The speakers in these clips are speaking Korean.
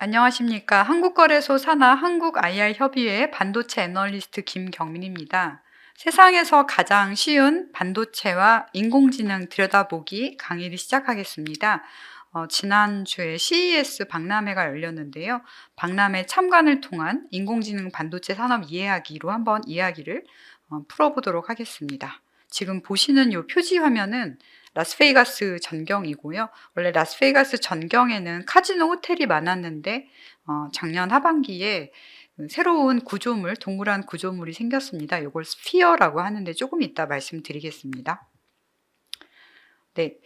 안녕하십니까. 한국거래소 산하 한국 IR 협의회 반도체 애널리스트 김경민입니다. 세상에서 가장 쉬운 반도체와 인공지능 들여다보기 강의를 시작하겠습니다. 지난주에 CES 박람회가 열렸는데요. 박람회 참관을 통한 인공지능 반도체 산업 이해하기로 한번 이야기를 풀어보도록 하겠습니다. 지금 보시는 이 표지 화면은 라스베이거스 전경이고요. 원래 라스베이거스 전경에는 카지노 호텔이 많았는데 작년 하반기에 새로운 구조물, 동그란 구조물이 생겼습니다. 이걸 스피어라고 하는데 조금 이따 말씀드리겠습니다. 네,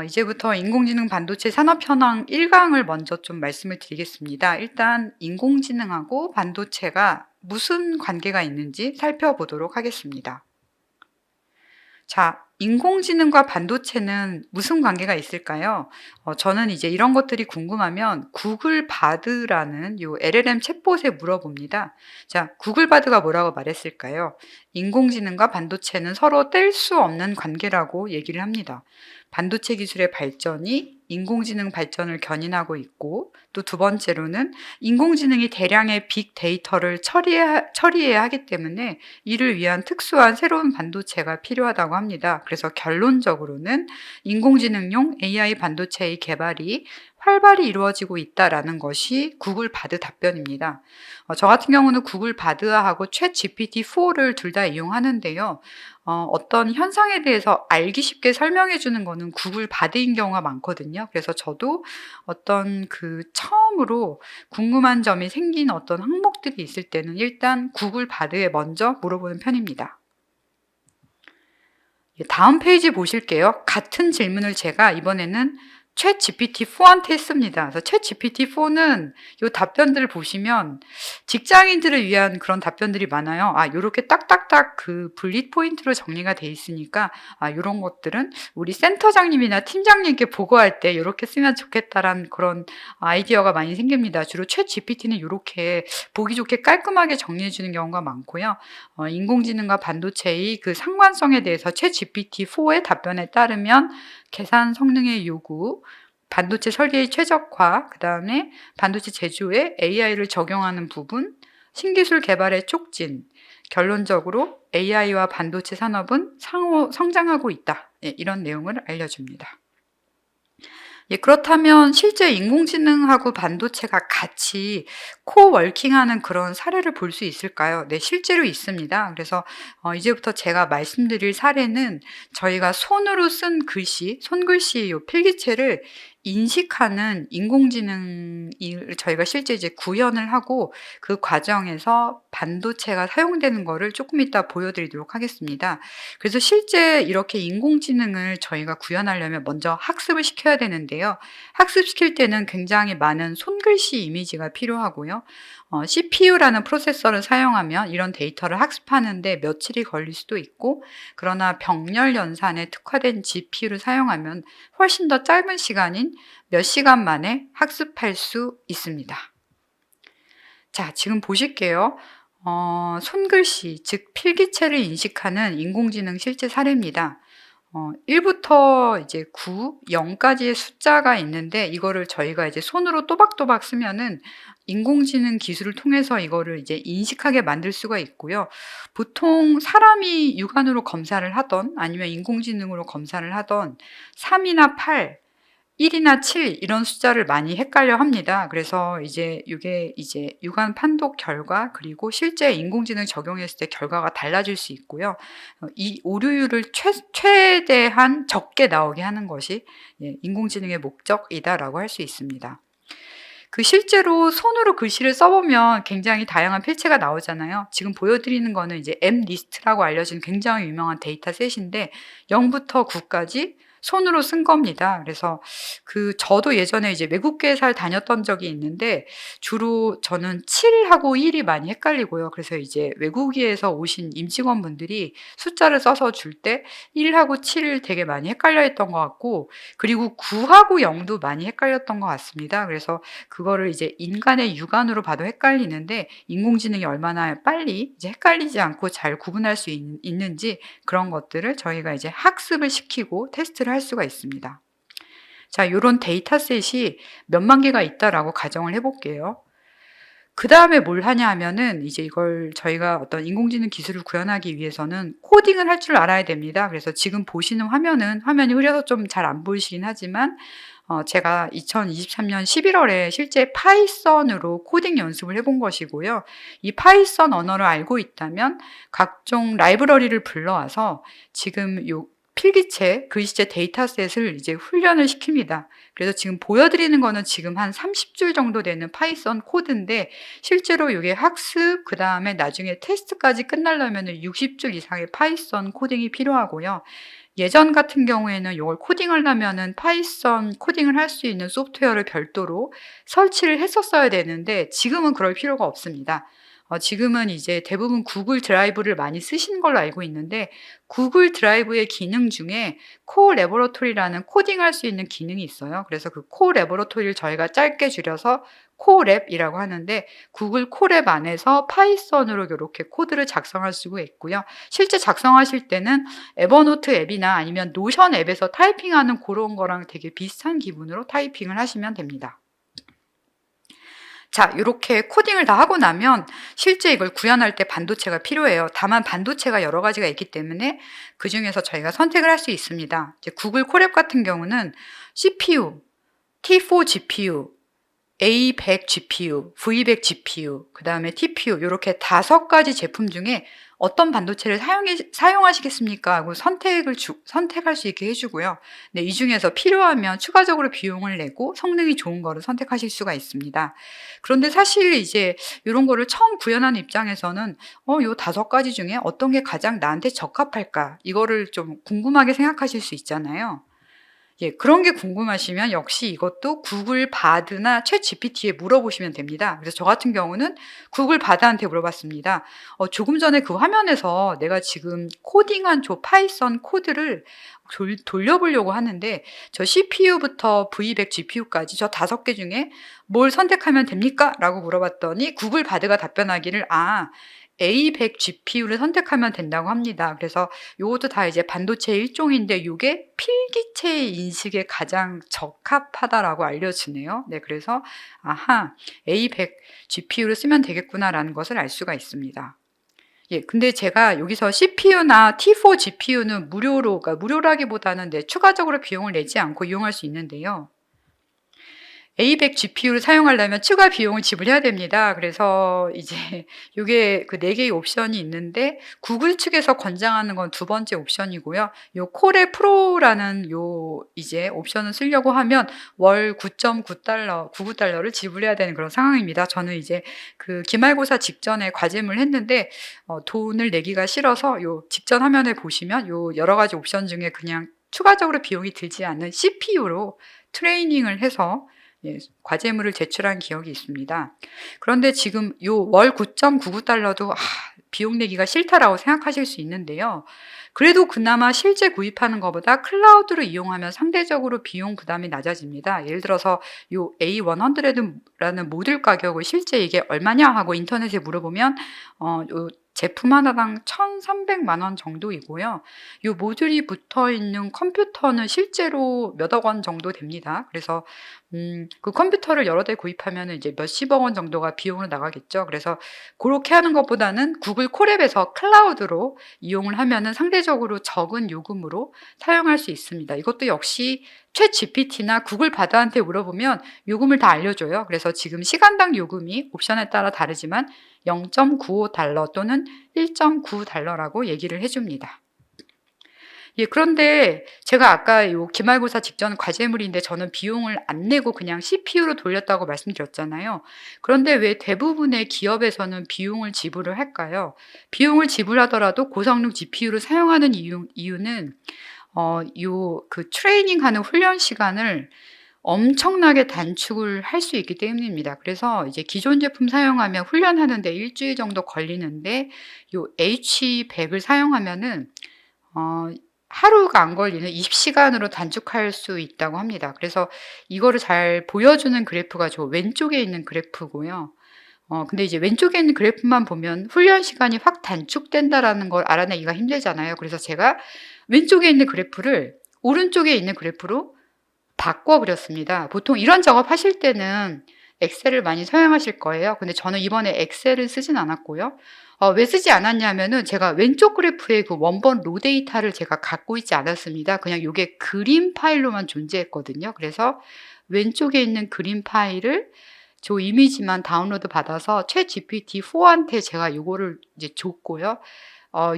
이제부터 인공지능 반도체 산업 현황 1강을 먼저 좀 말씀을 드리겠습니다. 일단 인공지능하고 반도체가 무슨 관계가 있는지 살펴보도록 하겠습니다. 자, 인공지능과 반도체는 무슨 관계가 있을까요? 저는 이제 이런 것들이 궁금하면 구글 바드라는 요 LLM 챗봇에 물어봅니다. 자, 구글 바드가 뭐라고 말했을까요? 인공지능과 반도체는 서로 뗄 수 없는 관계라고 얘기를 합니다. 반도체 기술의 발전이 인공지능 발전을 견인하고 있고, 또 두 번째로는 인공지능이 대량의 빅데이터를 처리해야 하기 때문에 이를 위한 특수한 새로운 반도체가 필요하다고 합니다. 그래서 결론적으로는 인공지능용 AI 반도체의 개발이 활발히 이루어지고 있다라는 것이 구글 바드 답변입니다. 저 같은 경우는 구글 바드하고 챗 GPT-4를 둘 다 이용하는데요. 어떤 현상에 대해서 알기 쉽게 설명해 주는 거는 구글 바드인 경우가 많거든요. 그래서 저도 어떤 처음으로 궁금한 점이 생긴 어떤 항목들이 있을 때는 일단 구글 바드에 먼저 물어보는 편입니다. 다음 페이지 보실게요. 같은 질문을 제가 이번에는 챗 GPT-4한테 했습니다. 그래서 챗 GPT-4는 이 답변들을 보시면 직장인들을 위한 그런 답변들이 많아요. 요렇게 딱딱딱 분리 포인트로 정리가 돼 있으니까, 요런 것들은 우리 센터장님이나 팀장님께 보고할 때 요렇게 쓰면 좋겠다라는 그런 아이디어가 많이 생깁니다. 주로 챗 GPT는 요렇게 보기 좋게 깔끔하게 정리해 주는 경우가 많고요. 인공지능과 반도체의 상관성에 대해서 챗 GPT-4의 답변에 따르면 계산 성능의 요구, 반도체 설계의 최적화, 그 다음에 반도체 제조에 AI를 적용하는 부분, 신기술 개발의 촉진, 결론적으로 AI와 반도체 산업은 상호 성장하고 있다. 이런 내용을 알려줍니다. 그렇다면 실제 인공지능하고 반도체가 같이 코워킹하는 그런 사례를 볼 수 있을까요? 네, 실제로 있습니다. 그래서 이제부터 제가 말씀드릴 사례는 저희가 손으로 쓴 글씨, 손글씨 요 필기체를 인식하는 인공지능을 저희가 실제 이제 구현을 하고 그 과정에서 반도체가 사용되는 거를 조금 이따 보여드리도록 하겠습니다. 그래서 실제 이렇게 인공지능을 저희가 구현하려면 먼저 학습을 시켜야 되는데요. 학습시킬 때는 굉장히 많은 손글씨 이미지가 필요하고요. CPU라는 프로세서를 사용하면 이런 데이터를 학습하는데 며칠이 걸릴 수도 있고, 그러나 병렬 연산에 특화된 GPU를 사용하면 훨씬 더 짧은 시간인 몇 시간 만에 학습할 수 있습니다. 자, 지금 보실게요. 손글씨, 즉 필기체를 인식하는 인공지능 실제 사례입니다. 1부터 이제 9, 0까지의 숫자가 있는데 이거를 저희가 이제 손으로 또박또박 쓰면은 인공지능 기술을 통해서 이거를 이제 인식하게 만들 수가 있고요. 보통 사람이 육안으로 검사를 하던 아니면 인공지능으로 검사를 하던 3이나 8, 1이나 7 이런 숫자를 많이 헷갈려 합니다. 그래서 이제 이게 이제 육안 판독 결과 그리고 실제 인공지능 적용했을 때 결과가 달라질 수 있고요. 이 오류율을 최대한 적게 나오게 하는 것이 인공지능의 목적이다라고 할 수 있습니다. 실제로 손으로 글씨를 써보면 굉장히 다양한 필체가 나오잖아요. 지금 보여드리는 거는 이제 M리스트라고 알려진 굉장히 유명한 데이터셋인데 0부터 9까지 손으로 쓴 겁니다. 그래서 저도 예전에 이제 외국계사를 다녔던 적이 있는데 주로 저는 7하고 1이 많이 헷갈리고요. 그래서 이제 외국에서 오신 임직원분들이 숫자를 써서 줄 때 1하고 7을 되게 많이 헷갈려 했던 것 같고, 그리고 9하고 0도 많이 헷갈렸던 것 같습니다. 그래서 그거를 이제 인간의 육안으로 봐도 헷갈리는데 인공지능이 얼마나 빨리 이제 헷갈리지 않고 잘 구분할 수 있는지 그런 것들을 저희가 이제 학습을 시키고 테스트를 할 수가 있습니다. 자, 요런 데이터셋이 몇만 개가 있다라고 가정을 해 볼게요. 그다음에 뭘 하냐 하면은 이제 이걸 저희가 어떤 인공지능 기술을 구현하기 위해서는 코딩을 할 줄 알아야 됩니다. 그래서 지금 보시는 화면이 흐려서 좀 잘 안 보이시긴 하지만 제가 2023년 11월에 실제 파이썬으로 코딩 연습을 해본 것이고요. 이 파이썬 언어를 알고 있다면 각종 라이브러리를 불러와서 지금 요 필기체, 글씨체 데이터셋을 이제 훈련을 시킵니다. 그래서 지금 보여드리는 거는 지금 한 30줄 정도 되는 파이썬 코드인데 실제로 이게 학습, 그 다음에 나중에 테스트까지 끝나려면 60줄 이상의 파이썬 코딩이 필요하고요. 예전 같은 경우에는 이걸 코딩을 하면은 파이썬 코딩을 할 수 있는 소프트웨어를 별도로 설치를 했었어야 되는데 지금은 그럴 필요가 없습니다. 지금은 이제 대부분 구글 드라이브를 많이 쓰시는 걸로 알고 있는데 구글 드라이브의 기능 중에 코 레버러토리라는 코딩할 수 있는 기능이 있어요. 그래서 그 코 레버러토리를 저희가 짧게 줄여서 코랩이라고 하는데 구글 코랩 안에서 파이썬으로 이렇게 코드를 작성할 수가 있고요. 실제 작성하실 때는 에버노트 앱이나 아니면 노션 앱에서 타이핑하는 그런 거랑 되게 비슷한 기분으로 타이핑을 하시면 됩니다. 자, 이렇게 코딩을 다 하고 나면 실제 이걸 구현할 때 반도체가 필요해요. 다만 반도체가 여러 가지가 있기 때문에 그 중에서 저희가 선택을 할 수 있습니다. 이제 구글 코랩 같은 경우는 CPU, T4 GPU, A100 GPU, V100 GPU, 그 다음에 TPU 이렇게 5가지 제품 중에 어떤 반도체를 사용하시겠습니까? 하고 선택할 수 있게 해주고요. 네, 이 중에서 필요하면 추가적으로 비용을 내고 성능이 좋은 거를 선택하실 수가 있습니다. 그런데 사실 이제 이런 거를 처음 구현하는 입장에서는 요 5가지 중에 어떤 게 가장 나한테 적합할까? 이거를 좀 궁금하게 생각하실 수 있잖아요. 예, 그런 게 궁금하시면 역시 이것도 구글 바드나 챗 GPT에 물어보시면 됩니다. 그래서 저 같은 경우는 구글 바드한테 물어봤습니다. 조금 전에 그 화면에서 내가 지금 코딩한 저 파이썬 코드를 돌려보려고 하는데 저 CPU부터 V100 GPU까지 저 5개 중에 뭘 선택하면 됩니까? 라고 물어봤더니 구글 바드가 답변하기를 A100 GPU를 선택하면 된다고 합니다. 그래서 요것도 다 이제 반도체의 일종인데 요게 필기체 인식에 가장 적합하다라고 알려지네요. 네, 그래서 A100 GPU를 쓰면 되겠구나라는 것을 알 수가 있습니다. 예, 근데 제가 여기서 CPU나 T4 GPU는 그러니까 무료라기보다는 추가적으로 비용을 내지 않고 이용할 수 있는데요. A100 GPU를 사용하려면 추가 비용을 지불해야 됩니다. 그래서 이제 요게 그 4개의 옵션이 있는데 구글 측에서 권장하는 건 2번째 옵션이고요. 요 코레 프로라는 요 이제 옵션을 쓰려고 하면 월 9.9달러, 99달러를 지불해야 되는 그런 상황입니다. 저는 이제 그 기말고사 직전에 과제를 했는데 돈을 내기가 싫어서 요 직전 화면에 보시면 요 여러 가지 옵션 중에 그냥 추가적으로 비용이 들지 않는 CPU로 트레이닝을 해서 과제물을 제출한 기억이 있습니다. 그런데 지금 요 월 9.99달러도 비용 내기가 싫다라고 생각하실 수 있는데요. 그래도 그나마 실제 구입하는 것보다 클라우드로 이용하면 상대적으로 비용 부담이 낮아집니다. 예를 들어서 요 A100라는 모듈 가격을 실제 이게 얼마냐 하고 인터넷에 물어보면 요 제품 하나당 1,300만 원 정도이고요. 이 모듈이 붙어 있는 컴퓨터는 실제로 몇억 원 정도 됩니다. 그래서 그 컴퓨터를 여러 대 구입하면 이제 몇십억 원 정도가 비용으로 나가겠죠. 그래서 그렇게 하는 것보다는 구글 콜앱에서 클라우드로 이용을 하면은 상대적으로 적은 요금으로 사용할 수 있습니다. 이것도 역시 챗 GPT나 구글 바드한테 물어보면 요금을 다 알려줘요. 그래서 지금 시간당 요금이 옵션에 따라 다르지만 0.95달러 또는 1.9달러라고 얘기를 해줍니다. 예, 그런데 제가 아까 요 기말고사 직전 과제물인데 저는 비용을 안 내고 그냥 CPU로 돌렸다고 말씀드렸잖아요. 그런데 왜 대부분의 기업에서는 비용을 지불을 할까요? 비용을 지불하더라도 고성능 GPU를 사용하는 이유는 그 트레이닝하는 훈련 시간을 엄청나게 단축을 할 수 있기 때문입니다. 그래서 이제 기존 제품 사용하면 훈련하는데 일주일 정도 걸리는데 요 H100을 사용하면은 하루가 안 걸리는 20시간으로 단축할 수 있다고 합니다. 그래서 이거를 잘 보여주는 그래프가 저 왼쪽에 있는 그래프고요. 근데 이제 왼쪽에 있는 그래프만 보면 훈련 시간이 확 단축된다라는 걸 알아내기가 힘들잖아요. 그래서 제가 왼쪽에 있는 그래프를 오른쪽에 있는 그래프로 바꿔 그렸습니다. 보통 이런 작업하실 때는 엑셀을 많이 사용하실 거예요. 근데 저는 이번에 엑셀을 쓰진 않았고요. 왜 쓰지 않았냐면은 제가 왼쪽 그래프에 그 원본 로 데이터를 제가 갖고 있지 않았습니다. 그냥 요게 그림 파일로만 존재했거든요. 그래서 왼쪽에 있는 그림 파일을 저 이미지만 다운로드 받아서 챗GPT4한테 제가 요거를 이제 줬고요.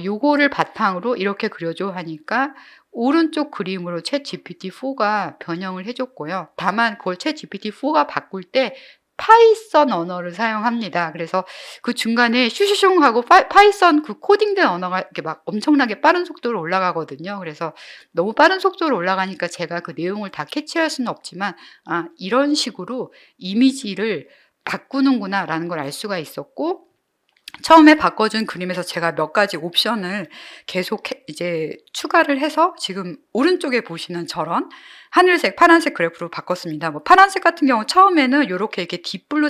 요거를 바탕으로 이렇게 그려줘 하니까 오른쪽 그림으로 챗GPT4가 변형을 해줬고요. 다만 그걸 챗GPT4가 바꿀 때 파이썬 언어를 사용합니다. 그래서 그 중간에 슈슈슝 하고 파이썬 그 코딩된 언어가 이렇게 막 엄청나게 빠른 속도로 올라가거든요. 그래서 너무 빠른 속도로 올라가니까 제가 그 내용을 다 캐치할 수는 없지만 이런 식으로 이미지를 바꾸는구나라는 걸 알 수가 있었고, 처음에 바꿔준 그림에서 제가 몇 가지 옵션을 계속 이제 추가를 해서 지금 오른쪽에 보시는 저런 하늘색, 파란색 그래프로 바꿨습니다. 뭐 파란색 같은 경우 처음에는 이렇게 딥블루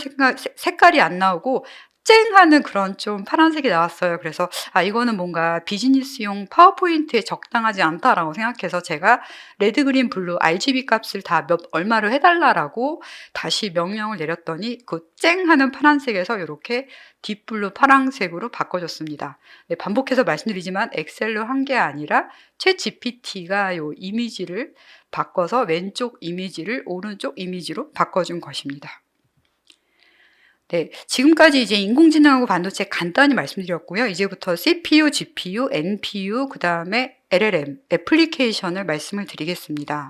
색깔이 안 나오고 쨍 하는 그런 좀 파란색이 나왔어요. 그래서 이거는 뭔가 비즈니스용 파워포인트에 적당하지 않다라고 생각해서 제가 레드, 그린, 블루 RGB 값을 다 얼마로 해달라라고 다시 명령을 내렸더니 그 쨍 하는 파란색에서 이렇게 딥블루 파란색으로 바꿔줬습니다. 네, 반복해서 말씀드리지만 엑셀로 한 게 아니라 챗 GPT가 이 이미지를 바꿔서 왼쪽 이미지를 오른쪽 이미지로 바꿔준 것입니다. 네, 지금까지 이제 인공지능하고 반도체 간단히 말씀드렸고요. 이제부터 CPU, GPU, NPU, 그 다음에 LLM, 애플리케이션을 말씀을 드리겠습니다.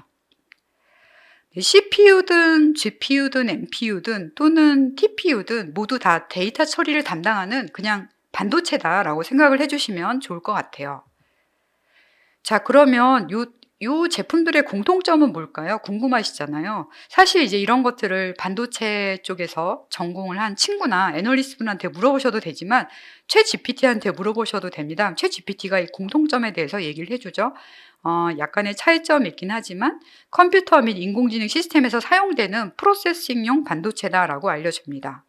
CPU든 GPU든 NPU든 또는 TPU든 모두 다 데이터 처리를 담당하는 그냥 반도체다라고 생각을 해주시면 좋을 것 같아요. 자, 그러면 요 제품들의 공통점은 뭘까요? 궁금하시잖아요. 사실 이제 이런 것들을 반도체 쪽에서 전공을 한 친구나 애널리스트분한테 물어보셔도 되지만 챗 GPT한테 물어보셔도 됩니다. 챗 GPT가 이 공통점에 대해서 얘기를 해주죠. 약간의 차이점이 있긴 하지만 컴퓨터 및 인공지능 시스템에서 사용되는 프로세싱용 반도체다라고 알려줍니다.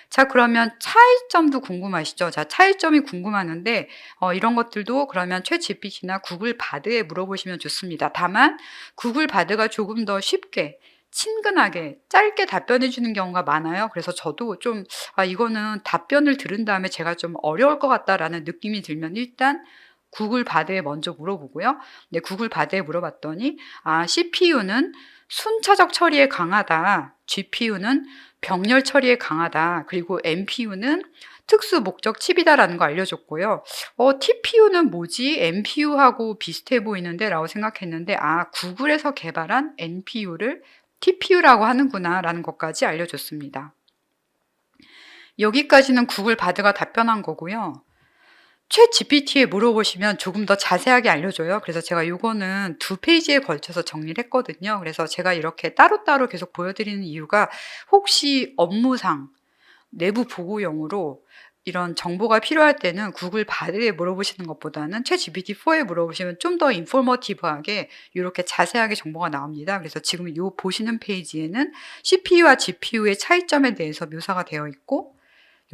자, 그러면 차이점도 궁금하시죠? 자, 차이점이 궁금하는데 이런 것들도 그러면 챗 GPT나 구글 바드에 물어보시면 좋습니다. 다만 구글 바드가 조금 더 쉽게 친근하게 짧게 답변해 주는 경우가 많아요. 그래서 저도 좀 이거는 답변을 들은 다음에 제가 좀 어려울 것 같다라는 느낌이 들면 일단 구글 바드에 먼저 물어보고요. 네, 구글 바드에 물어봤더니 CPU는 순차적 처리에 강하다. GPU는 병렬 처리에 강하다. 그리고 NPU는 특수 목적 칩이다라는 거 알려줬고요. TPU는 뭐지? NPU하고 비슷해 보이는데 라고 생각했는데 구글에서 개발한 NPU를 TPU라고 하는구나 라는 것까지 알려줬습니다. 여기까지는 구글 바드가 답변한 거고요. 챗 GPT에 물어보시면 조금 더 자세하게 알려줘요. 그래서 제가 이거는 2페이지에 걸쳐서 정리를 했거든요. 그래서 제가 이렇게 따로따로 계속 보여드리는 이유가 혹시 업무상 내부 보고용으로 이런 정보가 필요할 때는 구글 바드에 물어보시는 것보다는 챗 GPT4에 물어보시면 좀 더 인포머티브하게 이렇게 자세하게 정보가 나옵니다. 그래서 지금 이 보시는 페이지에는 CPU와 GPU의 차이점에 대해서 묘사가 되어 있고,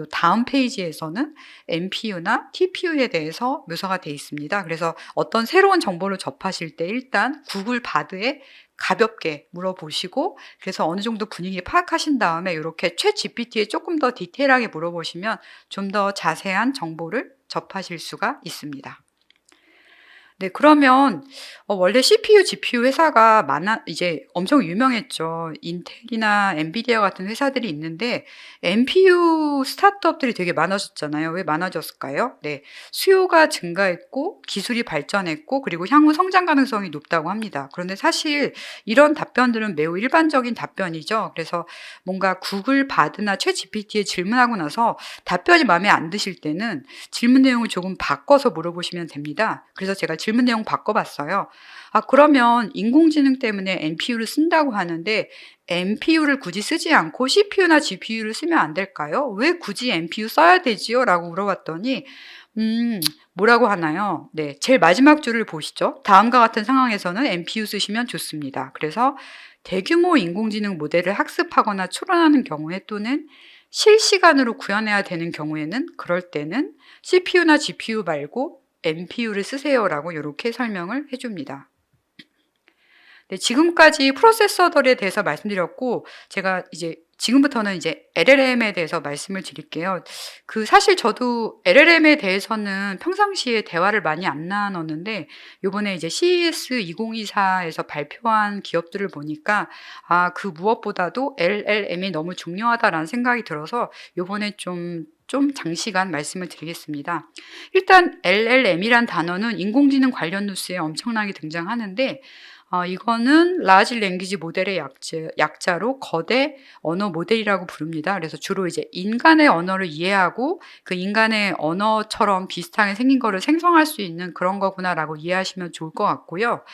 요 다음 페이지에서는 NPU나 TPU에 대해서 묘사가 되어 있습니다. 그래서 어떤 새로운 정보를 접하실 때 일단 구글 바드에 가볍게 물어보시고, 그래서 어느 정도 분위기 파악하신 다음에 이렇게 챗 GPT에 조금 더 디테일하게 물어보시면 좀 더 자세한 정보를 접하실 수가 있습니다. 네, 그러면 원래 CPU, GPU 회사가 이제 엄청 유명했죠. 인텔이나 엔비디아 같은 회사들이 있는데 NPU 스타트업들이 되게 많아졌잖아요. 왜 많아졌을까요? 네, 수요가 증가했고 기술이 발전했고 그리고 향후 성장 가능성이 높다고 합니다. 그런데 사실 이런 답변들은 매우 일반적인 답변이죠. 그래서 뭔가 구글 바드나 챗 GPT에 질문하고 나서 답변이 마음에 안 드실 때는 질문 내용을 조금 바꿔서 물어보시면 됩니다. 그래서 제가 질문 내용 바꿔봤어요. 그러면 인공지능 때문에 NPU를 쓴다고 하는데 NPU를 굳이 쓰지 않고 CPU나 GPU를 쓰면 안 될까요? 왜 굳이 NPU 써야 되지요? 라고 물어봤더니 뭐라고 하나요? 네, 제일 마지막 줄을 보시죠. 다음과 같은 상황에서는 NPU 쓰시면 좋습니다. 그래서 대규모 인공지능 모델을 학습하거나 추론하는 경우에 또는 실시간으로 구현해야 되는 경우에는 그럴 때는 CPU나 GPU 말고 NPU를 쓰세요라고 이렇게 설명을 해줍니다. 네, 지금까지 프로세서들에 대해서 말씀드렸고, 제가 이제 지금부터는 이제 LLM에 대해서 말씀을 드릴게요. 사실 저도 LLM에 대해서는 평상시에 대화를 많이 안 나눴는데, 요번에 이제 CES 2024에서 발표한 기업들을 보니까, 그 무엇보다도 LLM이 너무 중요하다라는 생각이 들어서, 요번에 좀 장시간 말씀을 드리겠습니다. 일단 LLM이란 단어는 인공지능 관련 뉴스에 엄청나게 등장하는데, 이거는 라지 랭귀지 모델의 약자로 거대 언어 모델이라고 부릅니다. 그래서 주로 이제 인간의 언어를 이해하고 그 인간의 언어처럼 비슷하게 생긴 거를 생성할 수 있는 그런 거구나라고 이해하시면 좋을 것 같고요.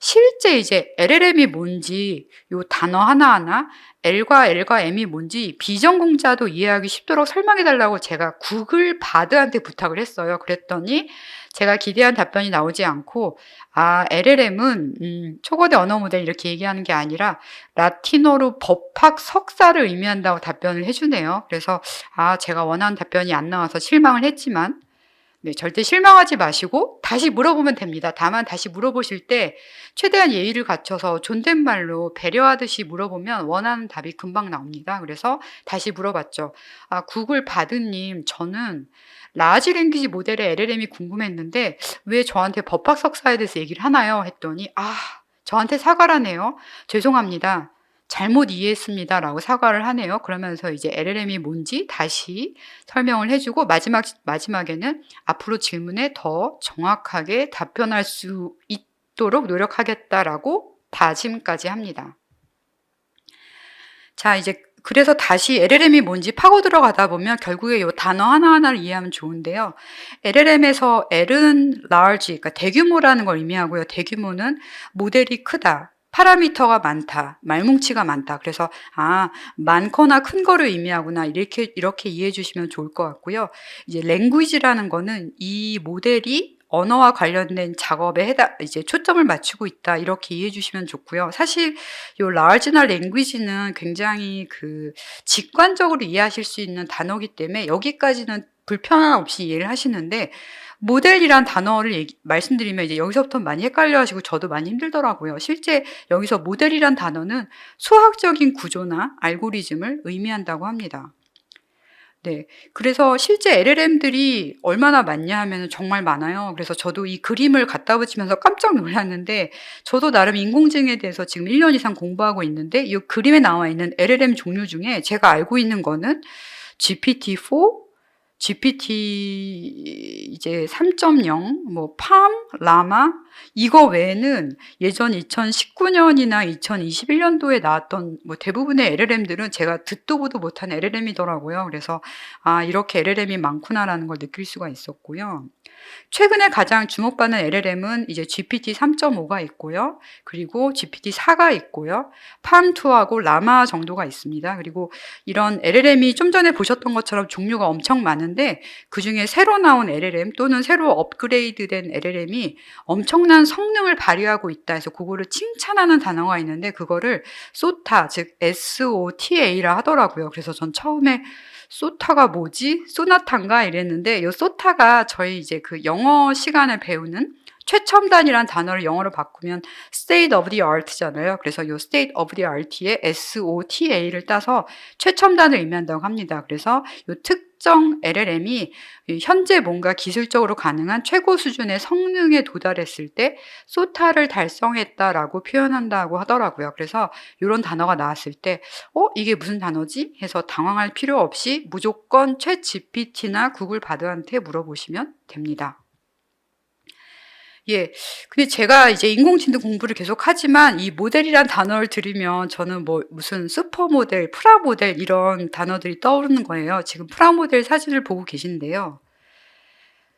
실제 이제 LLM이 뭔지, 요 단어 하나하나 L과 M이 뭔지 비전공자도 이해하기 쉽도록 설명해 달라고 제가 구글 바드한테 부탁을 했어요. 그랬더니 제가 기대한 답변이 나오지 않고, LLM은 초거대 언어 모델 이렇게 얘기하는 게 아니라 라틴어로 법학 석사를 의미한다고 답변을 해주네요. 그래서 제가 원하는 답변이 안 나와서 실망을 했지만, 네, 절대 실망하지 마시고 다시 물어보면 됩니다. 다만 다시 물어보실 때 최대한 예의를 갖춰서 존댓말로 배려하듯이 물어보면 원하는 답이 금방 나옵니다. 그래서 다시 물어봤죠. 구글 바드님, 저는 라지 랭귀지 모델의 LLM이 궁금했는데 왜 저한테 법학 석사에 대해서 얘기를 하나요? 했더니 저한테 사과를 하네요. 죄송합니다. 잘못 이해했습니다라고 사과를 하네요. 그러면서 이제 LLM이 뭔지 다시 설명을 해주고 마지막에는 앞으로 질문에 더 정확하게 답변할 수 있도록 노력하겠다라고 다짐까지 합니다. 자, 이제 그래서 다시 LLM이 뭔지 파고 들어가다 보면 결국에 이 단어 하나하나를 이해하면 좋은데요. LLM에서 L은 large, 그러니까 대규모라는 걸 의미하고요. 대규모는 모델이 크다, 파라미터가 많다, 말뭉치가 많다. 그래서 많거나 큰 거를 의미하구나, 이렇게 이해해 주시면 좋을 것 같고요. 이제 language라는 거는 이 모델이 언어와 관련된 작업에 이제 초점을 맞추고 있다, 이렇게 이해해 주시면 좋고요. 사실 요 large나 language는 굉장히 직관적으로 이해하실 수 있는 단어이기 때문에 여기까지는 불편함 없이 이해를 하시는데, 모델이란 단어를 말씀드리면 이제 여기서부터 많이 헷갈려 하시고 저도 많이 힘들더라고요. 실제 여기서 모델이란 단어는 수학적인 구조나 알고리즘을 의미한다고 합니다. 네. 그래서 실제 LLM들이 얼마나 많냐 하면 정말 많아요. 그래서 저도 이 그림을 갖다 붙이면서 깜짝 놀랐는데, 저도 나름 인공지능에 대해서 지금 1년 이상 공부하고 있는데, 이 그림에 나와 있는 LLM 종류 중에 제가 알고 있는 거는 GPT-4, GPT 이제 3.0, 팜, 라마, 이거 외에는 예전 2019년이나 2021년도에 나왔던 대부분의 LLM들은 제가 듣도 보도 못한 LLM이더라고요. 그래서 이렇게 LLM이 많구나라는 걸 느낄 수가 있었고요. 최근에 가장 주목받는 LLM은 이제 GPT 3.5가 있고요. 그리고 GPT 4가 있고요. 팜2하고 라마 정도가 있습니다. 그리고 이런 LLM이 좀 전에 보셨던 것처럼 종류가 엄청 많은데, 그중에 새로 나온 LLM 또는 새로 업그레이드된 LLM이 엄청난 성능을 발휘하고 있다 해서 그거를 칭찬하는 단어가 있는데, 그거를 소타, 즉 SOTA라 하더라고요. 그래서 전 처음에 소타가 뭐지? 소나타인가? 이랬는데, 이 소타가 저희 이제 영어 시간을 배우는 최첨단이란 단어를 영어로 바꾸면 state of the art잖아요. 그래서 이 state of the art에 SOTA를 따서 최첨단을 의미한다고 합니다. 그래서 이 특정 LLM이 현재 뭔가 기술적으로 가능한 최고 수준의 성능에 도달했을 때 소타를 달성했다라고 표현한다고 하더라고요. 그래서 이런 단어가 나왔을 때 이게 무슨 단어지? 해서 당황할 필요 없이 무조건 챗 GPT나 구글 바드한테 물어보시면 됩니다. 예. 근데 제가 이제 인공지능 공부를 계속 하지만 이 모델이란 단어를 들으면 저는 무슨 슈퍼모델, 프라모델 이런 단어들이 떠오르는 거예요. 지금 프라모델 사진을 보고 계신데요.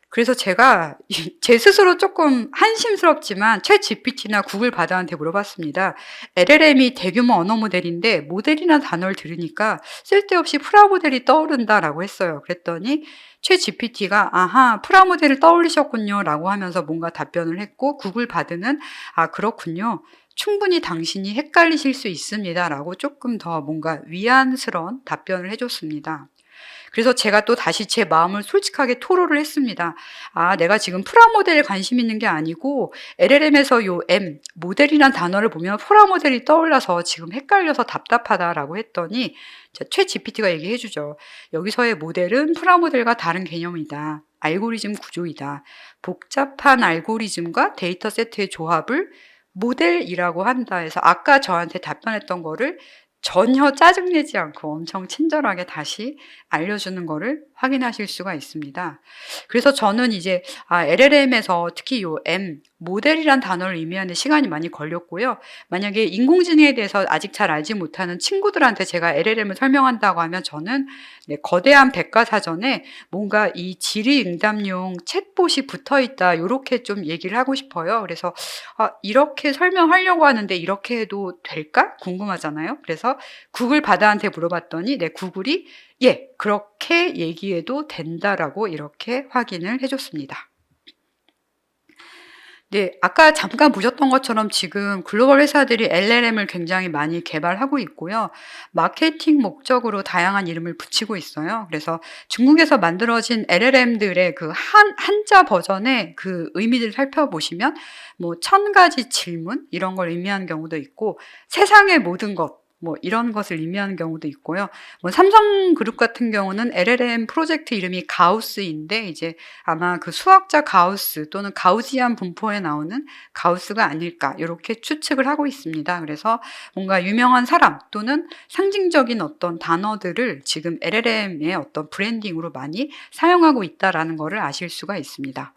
그래서 제가 제 스스로 조금 한심스럽지만 챗 GPT나 구글 바다한테 물어봤습니다. LLM이 대규모 언어 모델인데 모델이라는 단어를 들으니까 쓸데없이 프라모델이 떠오른다라고 했어요. 그랬더니 챗 GPT가 프라모델을 떠올리셨군요 라고 하면서 뭔가 답변을 했고, 구글 바드는 그렇군요, 충분히 당신이 헷갈리실 수 있습니다 라고 조금 더 뭔가 위안스러운 답변을 해줬습니다. 그래서 제가 또 다시 제 마음을 솔직하게 토로를 했습니다. 아, 내가 지금 프라모델에 관심 있는 게 아니고 LLM에서 요 M, 모델이란 단어를 보면 프라모델이 떠올라서 지금 헷갈려서 답답하다라고 했더니 챗 GPT가 얘기해 주죠. 여기서의 모델은 프라모델과 다른 개념이다. 알고리즘 구조이다. 복잡한 알고리즘과 데이터 세트의 조합을 모델이라고 한다 해서 아까 저한테 답변했던 거를 전혀 짜증내지 않고 엄청 친절하게 다시 알려주는 거를 확인하실 수가 있습니다. 그래서 저는 이제 LLM에서 특히 요 M, 모델이란 단어를 의미하는 시간이 많이 걸렸고요. 만약에 인공지능에 대해서 아직 잘 알지 못하는 친구들한테 제가 LLM을 설명한다고 하면 저는 거대한 백과사전에 뭔가 이 질의응답용 챗봇이 붙어있다 이렇게 좀 얘기를 하고 싶어요. 그래서 이렇게 설명하려고 하는데 이렇게 해도 될까? 궁금하잖아요. 그래서 구글 바다한테 물어봤더니 구글이 예, 그렇게 얘기해도 된다라고 이렇게 확인을 해줬습니다. 네, 아까 잠깐 보셨던 것처럼 지금 글로벌 회사들이 LLM을 굉장히 많이 개발하고 있고요. 마케팅 목적으로 다양한 이름을 붙이고 있어요. 그래서 중국에서 만들어진 LLM들의 그 한자 버전의 그 의미를 살펴보시면 뭐 1000가지 질문 이런 걸 의미하는 경우도 있고 세상의 모든 것 뭐 이런 것을 의미하는 경우도 있고요. 뭐 삼성그룹 같은 경우는 LLM 프로젝트 이름이 가우스인데 이제 아마 그 수학자 가우스 또는 가우지안 분포에 나오는 가우스가 아닐까 이렇게 추측을 하고 있습니다. 그래서 뭔가 유명한 사람 또는 상징적인 어떤 단어들을 지금 LLM의 어떤 브랜딩으로 많이 사용하고 있다라는 것을 아실 수가 있습니다.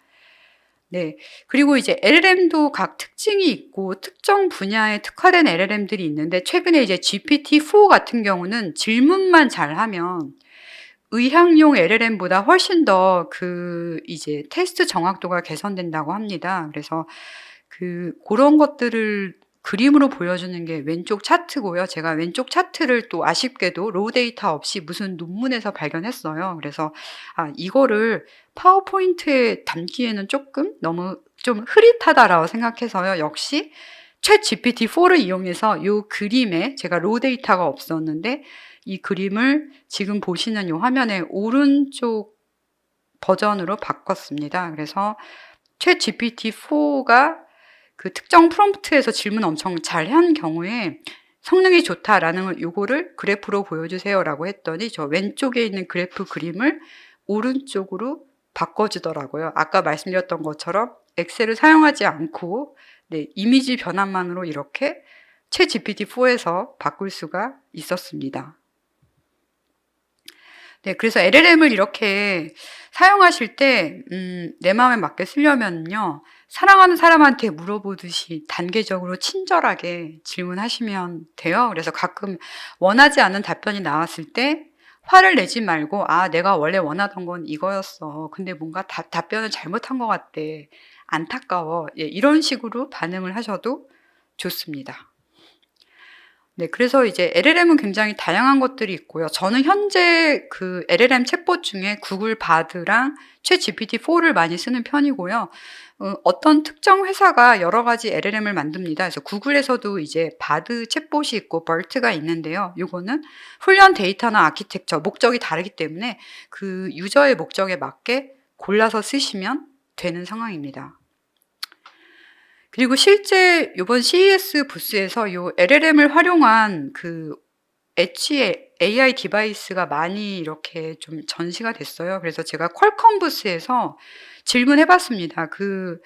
네. 그리고 이제 LLM도 각 특징이 있고 특정 분야에 특화된 LLM들이 있는데 최근에 이제 GPT-4 같은 경우는 질문만 잘하면 의학용 LLM보다 훨씬 더 그 이제 테스트 정확도가 개선된다고 합니다. 그래서 그런 것들을 그림으로 보여주는 게 왼쪽 차트고요. 제가 왼쪽 차트를 또 아쉽게도 로우 데이터 없이 무슨 논문에서 발견했어요. 그래서 이거를 파워포인트에 담기에는 조금 너무 좀 흐릿하다라고 생각해서요. 역시 챗 GPT-4를 이용해서 이 그림에 제가 로우 데이터가 없었는데 이 그림을 지금 보시는 이 화면의 오른쪽 버전으로 바꿨습니다. 그래서 챗 GPT-4가 그 특정 프롬프트에서 질문 엄청 잘 한 경우에 성능이 좋다라는 요거를 그래프로 보여주세요라고 했더니 저 왼쪽에 있는 그래프 그림을 오른쪽으로 바꿔주더라고요. 아까 말씀드렸던 것처럼 엑셀을 사용하지 않고 이미지 변환만으로 이렇게 챗 GPT-4에서 바꿀 수가 있었습니다. 네, 그래서 LLM을 이렇게 사용하실 때, 내 마음에 맞게 쓰려면요, 사랑하는 사람한테 물어보듯이 단계적으로 친절하게 질문하시면 돼요. 그래서 가끔 원하지 않는 답변이 나왔을 때, 화를 내지 말고, 내가 원래 원하던 건 이거였어. 근데 뭔가 답변을 잘못한 것 같대. 안타까워. 예, 이런 식으로 반응을 하셔도 좋습니다. 네, 그래서 이제 LLM은 굉장히 다양한 것들이 있고요. 저는 현재 그 LLM 챗봇 중에 구글 바드랑 챗 GPT-4를 많이 쓰는 편이고요. 어떤 특정 회사가 여러 가지 LLM을 만듭니다. 그래서 구글에서도 이제 바드 챗봇이 있고 벌트가 있는데요. 요거는 훈련 데이터나 아키텍처, 목적이 다르기 때문에 그 유저의 목적에 맞게 골라서 쓰시면 되는 상황입니다. 그리고 실제 이번 CES 부스에서 요 LLM을 활용한 그 엣지 AI 디바이스가 많이 이렇게 좀 전시가 됐어요. 그래서 제가 퀄컴 부스에서 질문해 봤습니다. 그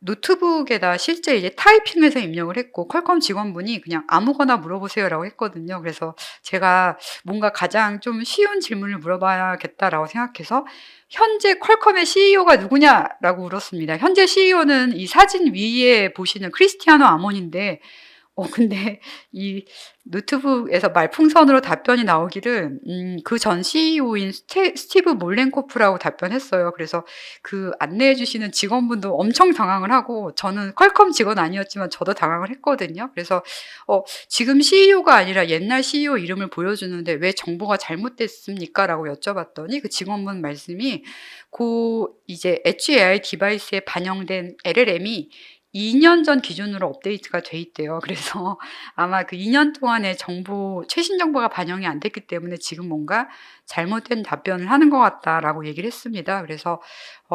노트북에다 실제 이제 타이핑해서 입력을 했고 퀄컴 직원분이 그냥 아무거나 물어보세요라고 했거든요. 그래서 제가 뭔가 가장 좀 쉬운 질문을 물어봐야겠다라고 생각해서 현재 퀄컴의 CEO가 누구냐라고 물었습니다. 현재 CEO는 이 사진 위에 보시는 크리스티아노 아몬인데 근데 이 노트북에서 말풍선으로 답변이 나오기를 그 전 CEO인 스티브 몰렌코프라고 답변했어요. 그래서 그 안내해 주시는 직원분도 엄청 당황을 하고 저는 퀄컴 직원 아니었지만 저도 당황을 했거든요. 그래서 지금 CEO가 아니라 옛날 CEO 이름을 보여주는데 왜 정보가 잘못됐습니까? 라고 여쭤봤더니 그 직원분 말씀이 이제 엣지 AI 디바이스에 반영된 LLM이 2년 전 기준으로 업데이트가 돼 있대요. 그래서 아마 그 2년 동안의 정보 최신 정보가 반영이 안 됐기 때문에 지금 뭔가 잘못된 답변을 하는 것 같다라고 얘기를 했습니다. 그래서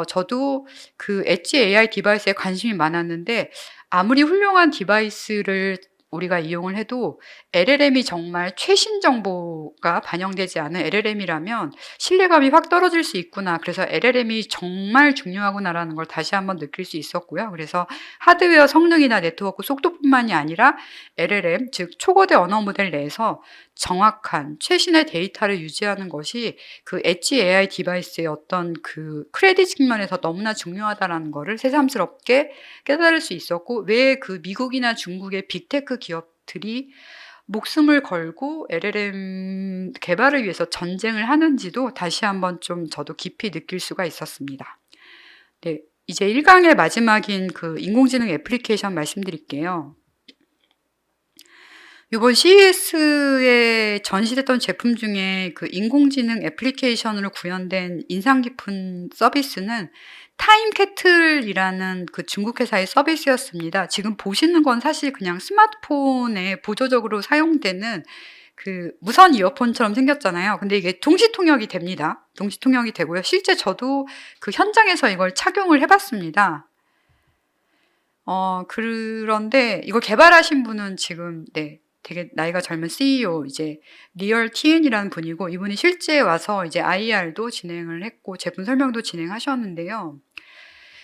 저도 그 엣지 AI 디바이스에 관심이 많았는데 아무리 훌륭한 디바이스를 우리가 이용을 해도 LLM이 정말 최신 정보가 반영되지 않은 LLM이라면 신뢰감이 확 떨어질 수 있구나. 그래서 LLM이 정말 중요하구나라는 걸 다시 한번 느낄 수 있었고요. 그래서 하드웨어 성능이나 네트워크 속도뿐만이 아니라 LLM, 즉 초거대 언어 모델 내에서 정확한 최신의 데이터를 유지하는 것이 그 엣지 AI 디바이스의 어떤 그 크레딧 측면에서 너무나 중요하다라는 거를 새삼스럽게 깨달을 수 있었고, 왜 그 미국이나 중국의 빅테크 기업들이 목숨을 걸고 LLM 개발을 위해서 전쟁을 하는지도 다시 한번 좀 저도 깊이 느낄 수가 있었습니다. 네, 이제 1강의 마지막인 그 인공지능 애플리케이션 말씀드릴게요. 이번 CES에 전시됐던 제품 중에 그 인공지능 애플리케이션으로 구현된 인상 깊은 서비스는 타임캐틀이라는 그 중국 회사의 서비스였습니다. 지금 보시는 건 사실 그냥 스마트폰에 보조적으로 사용되는 그 무선 이어폰처럼 생겼잖아요. 근데 이게 동시 통역이 됩니다. 동시 통역이 되고요. 실제 저도 그 현장에서 이걸 착용을 해봤습니다. 그런데 이걸 개발하신 분은 지금 되게 나이가 젊은 CEO 이제 리얼 TN이라는 분이고, 이분이 실제 와서 이제 IR도 진행을 했고 제품 설명도 진행하셨는데요.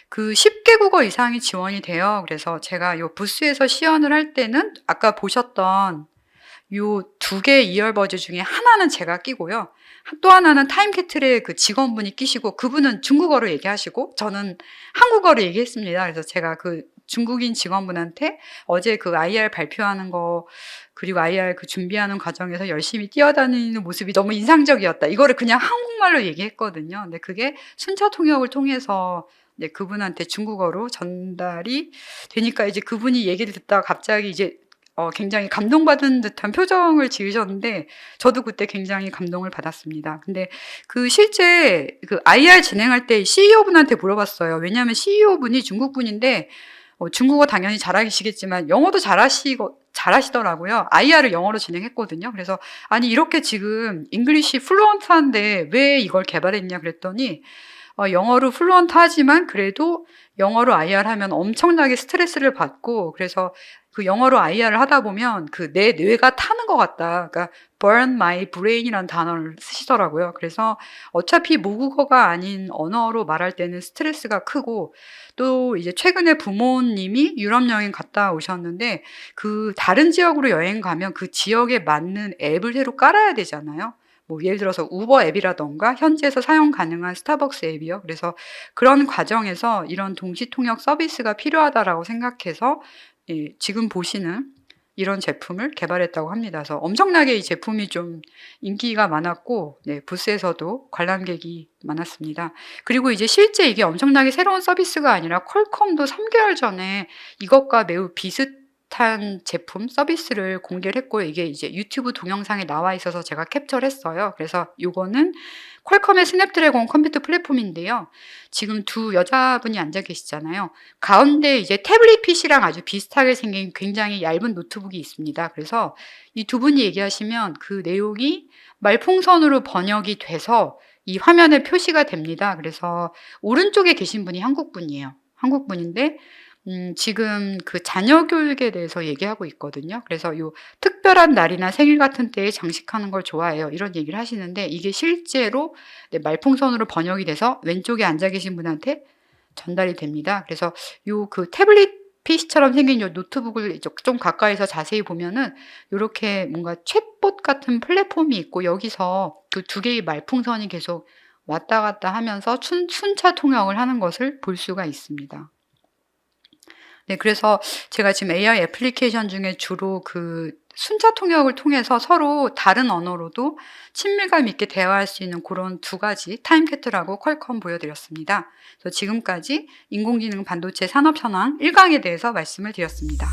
그 10개 국어 이상이 지원이 돼요. 그래서 제가 요 부스에서 시연을 할 때는 아까 보셨던 요 2개 이어버즈 중에 하나는 제가 끼고요. 또 하나는 타임캐틀의 그 직원분이 끼시고, 그분은 중국어로 얘기하시고 저는 한국어로 얘기했습니다. 그래서 제가 그 중국인 직원분한테 어제 그 IR 발표하는 거 그리고 IR 그 준비하는 과정에서 열심히 뛰어다니는 모습이 너무 인상적이었다, 이거를 그냥 한국말로 얘기했거든요. 근데 그게 순차 통역을 통해서 그분한테 중국어로 전달이 되니까 이제 그분이 얘기를 듣다가 갑자기 이제 굉장히 감동받은 듯한 표정을 지으셨는데 저도 그때 굉장히 감동을 받았습니다. 근데 그 실제 그 IR 진행할 때 CEO분한테 물어봤어요. 왜냐하면 CEO분이 중국분인데 중국어 당연히 잘하시겠지만 영어도 잘하시더라고요. IR을 영어로 진행했거든요. 그래서 아니 이렇게 지금 잉글리시 플루언트한데 왜 이걸 개발했냐 그랬더니 영어로 플루언트하지만 그래도 영어로 IR 하면 엄청나게 스트레스를 받고, 그래서 그 영어로 IR을 하다 보면 그 내 뇌가 타는 것 같다. 그러니까 burn my brain이라는 단어를 쓰시더라고요. 그래서 어차피 모국어가 아닌 언어로 말할 때는 스트레스가 크고, 또 이제 최근에 부모님이 유럽 여행 갔다 오셨는데 그 다른 지역으로 여행 가면 그 지역에 맞는 앱을 새로 깔아야 되잖아요. 뭐 예를 들어서 우버 앱이라던가 현지에서 사용 가능한 스타벅스 앱이요. 그래서 그런 과정에서 이런 동시 통역 서비스가 필요하다라고 생각해서 지금 보시는 이런 제품을 개발했다고 합니다. 그래서 엄청나게 이 제품이 좀 인기가 많았고, 부스에서도 관람객이 많았습니다. 그리고 이제 실제 이게 엄청나게 새로운 서비스가 아니라 퀄컴도 3개월 전에 이것과 매우 비슷한 제품 서비스를 공개를 했고, 이게 이제 유튜브 동영상에 나와 있어서 제가 캡처를 했어요. 그래서 요거는 퀄컴의 스냅드래곤 컴퓨터 플랫폼인데요. 지금 두 여자분이 앉아 계시잖아요. 가운데 이제 태블릿 PC랑 아주 비슷하게 생긴 굉장히 얇은 노트북이 있습니다. 그래서 이 두 분이 얘기하시면 그 내용이 말풍선으로 번역이 돼서 이 화면에 표시가 됩니다. 그래서 오른쪽에 계신 분이 한국분이에요. 한국분인데 지금 그 자녀 교육에 대해서 얘기하고 있거든요. 그래서 요 특별한 날이나 생일 같은 때에 장식하는 걸 좋아해요, 이런 얘기를 하시는데, 이게 실제로 말풍선으로 번역이 돼서 왼쪽에 앉아 계신 분한테 전달이 됩니다. 그래서 요 그 태블릿 PC처럼 생긴 요 노트북을 좀 가까이서 자세히 보면은 요렇게 뭔가 챗봇 같은 플랫폼이 있고, 여기서 그 두 개의 말풍선이 계속 왔다 갔다 하면서 순차 통역을 하는 것을 볼 수가 있습니다. 그래서 제가 지금 AI 애플리케이션 중에 주로 그 순차 통역을 통해서 서로 다른 언어로도 친밀감 있게 대화할 수 있는 그런 두 가지 타임캐틀하고 퀄컴 보여드렸습니다. 그래서 지금까지 인공지능 반도체 산업 현황 1강에 대해서 말씀을 드렸습니다.